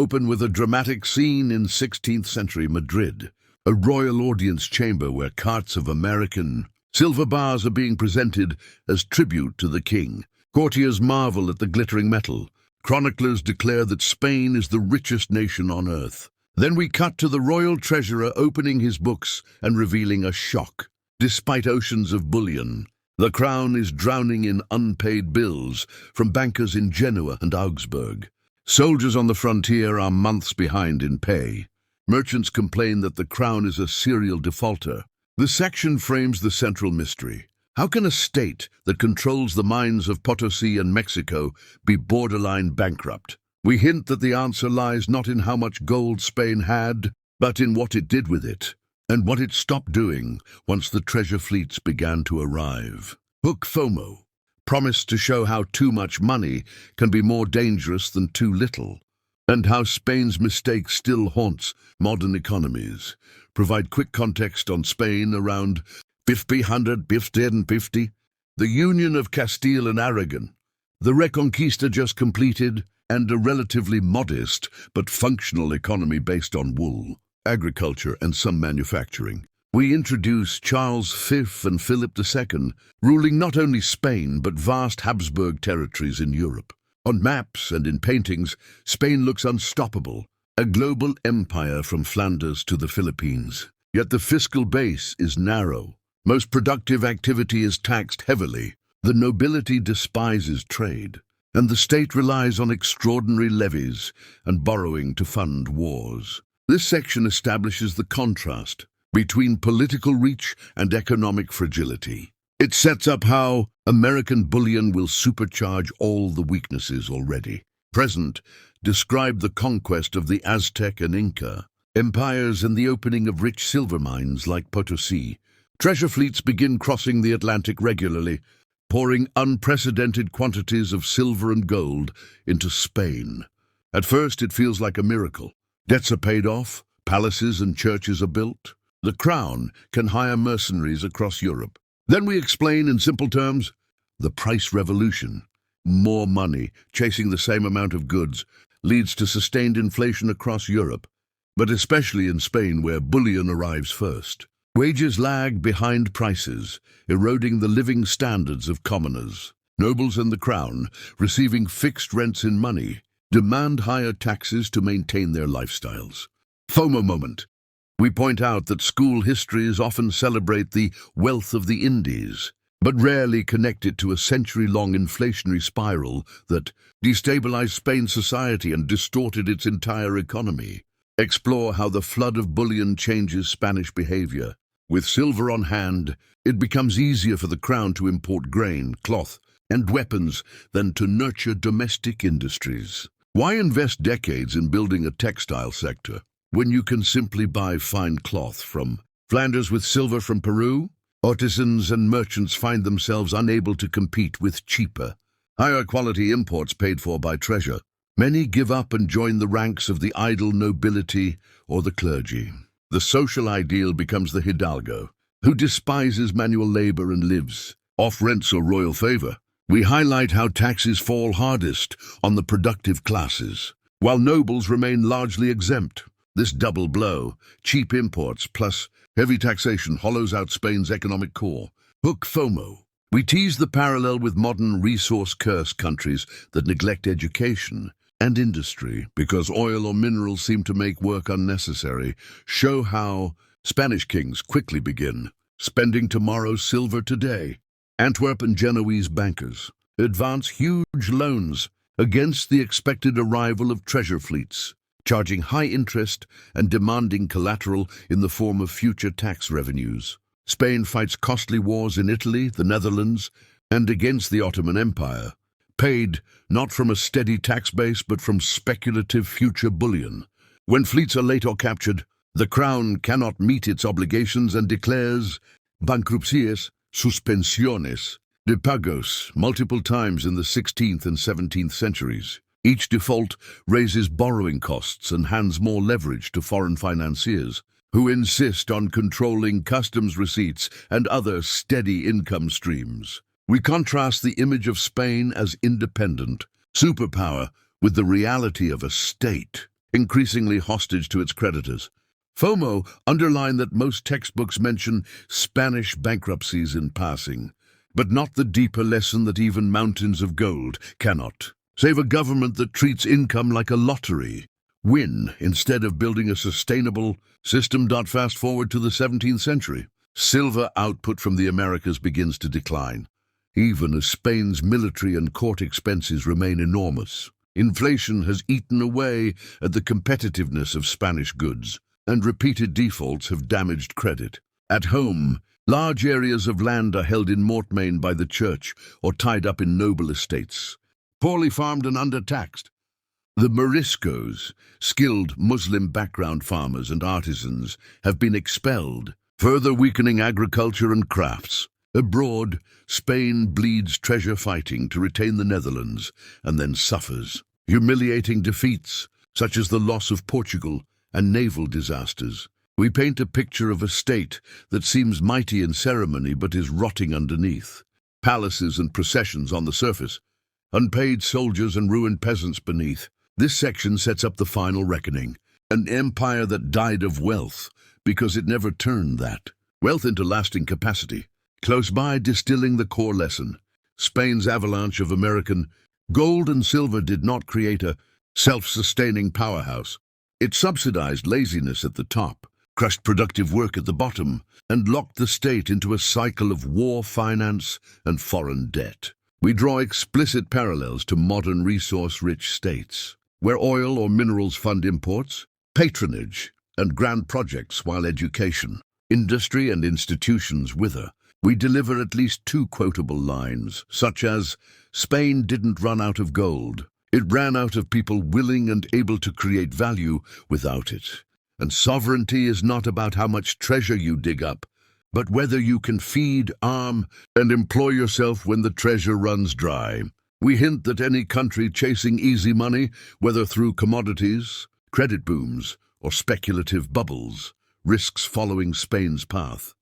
open with a dramatic scene in 16th century Madrid, a royal audience chamber where carts of American silver bars are being presented as tribute to the king. Courtiers marvel at the glittering metal. Chroniclers declare that Spain is the richest nation on earth. Then we cut to the royal treasurer opening his books and revealing a shock. Despite oceans of bullion, the crown is drowning in unpaid bills from bankers in Genoa and Augsburg. Soldiers on the frontier are months behind in pay. Merchants complain that the crown is a serial defaulter. This section frames the central mystery. How can a state that controls the mines of Potosí and Mexico be borderline bankrupt? We hint that the answer lies not in how much gold Spain had, but in what it did with it, and what it stopped doing once the treasure fleets began to arrive. Hook FOMO promised to show how too much money can be more dangerous than too little, and how Spain's mistake still haunts modern economies. Provide quick context on Spain around 1550, the Union of Castile and Aragon, the Reconquista just completed, and a relatively modest but functional economy based on wool, agriculture, and some manufacturing. We introduce Charles V and Philip II, ruling not only Spain but vast Habsburg territories in Europe. On maps and in paintings, Spain looks unstoppable, a global empire from Flanders to the Philippines. Yet the fiscal base is narrow. Most productive activity is taxed heavily. The nobility despises trade, and the state relies on extraordinary levies and borrowing to fund wars. This section establishes the contrast between political reach and economic fragility. It sets up how American bullion will supercharge all the weaknesses already present, describe the conquest of the Aztec and Inca empires and the opening of rich silver mines like Potosí. Treasure fleets begin crossing the Atlantic regularly, pouring unprecedented quantities of silver and gold into Spain. At first, it feels like a miracle. Debts are paid off, palaces and churches are built. The crown can hire mercenaries across Europe. Then we explain in simple terms the price revolution. More money, chasing the same amount of goods, leads to sustained inflation across Europe, but especially in Spain where bullion arrives first. Wages lag behind prices, eroding the living standards of commoners. Nobles and the crown, receiving fixed rents in money, demand higher taxes to maintain their lifestyles. FOMO moment. We point out that school histories often celebrate the wealth of the Indies, but rarely connect it to a century-long inflationary spiral that destabilized Spain's society and distorted its entire economy. Explore how the flood of bullion changes Spanish behavior. With silver on hand, it becomes easier for the crown to import grain, cloth, and weapons than to nurture domestic industries. Why invest decades in building a textile sector when you can simply buy fine cloth from Flanders with silver from Peru? Artisans and merchants find themselves unable to compete with cheaper, higher quality imports paid for by treasure. Many give up and join the ranks of the idle nobility or the clergy. The social ideal becomes the hidalgo, who despises manual labor and lives off rents or royal favor. We highlight how taxes fall hardest on the productive classes, while nobles remain largely exempt. This double blow, cheap imports plus heavy taxation, hollows out Spain's economic core. Hook FOMO. We tease the parallel with modern resource-cursed countries that neglect education and industry because oil or minerals seem to make work unnecessary. Show how Spanish kings quickly begin spending tomorrow's silver today. Antwerp and Genoese bankers advance huge loans against the expected arrival of treasure fleets, charging high interest and demanding collateral in the form of future tax revenues. Spain fights costly wars in Italy, the Netherlands, and against the Ottoman Empire, paid not from a steady tax base but from speculative future bullion. When fleets are late or captured, the crown cannot meet its obligations and declares bankruptcies, suspensiones de pagos multiple times in the 16th and 17th centuries. Each default raises borrowing costs and hands more leverage to foreign financiers, who insist on controlling customs receipts and other steady income streams. We contrast the image of Spain as independent superpower with the reality of a state increasingly hostage to its creditors. FOMO underlined that most textbooks mention Spanish bankruptcies in passing, but not the deeper lesson that even mountains of gold cannot save a government that treats income like a lottery. Win instead of building a sustainable system. Fast forward to the 17th century. Silver output from the Americas begins to decline, even as Spain's military and court expenses remain enormous. Inflation has eaten away at the competitiveness of Spanish goods, and repeated defaults have damaged credit. At home, large areas of land are held in mortmain by the church or tied up in noble estates, poorly farmed and undertaxed. The Moriscos, skilled Muslim background farmers and artisans, have been expelled, further weakening agriculture and crafts. Abroad, Spain bleeds treasure fighting to retain the Netherlands and then suffers humiliating defeats, such as the loss of Portugal and naval disasters. We paint a picture of a state that seems mighty in ceremony but is rotting underneath. Palaces and processions on the surface, unpaid soldiers and ruined peasants beneath. This section sets up the final reckoning, an empire that died of wealth because it never turned that wealth into lasting capacity. Close by, distilling the core lesson, Spain's avalanche of American gold and silver did not create a self-sustaining powerhouse. It subsidized laziness at the top, crushed productive work at the bottom, and locked the state into a cycle of war finance and foreign debt. We draw explicit parallels to modern resource-rich states, where oil or minerals fund imports, patronage, and grand projects while education, industry, and institutions wither. We deliver at least two quotable lines, such as, Spain didn't run out of gold. It ran out of people willing and able to create value without it. And sovereignty is not about how much treasure you dig up, but whether you can feed, arm, and employ yourself when the treasure runs dry. We hint that any country chasing easy money, whether through commodities, credit booms, or speculative bubbles, risks following Spain's path.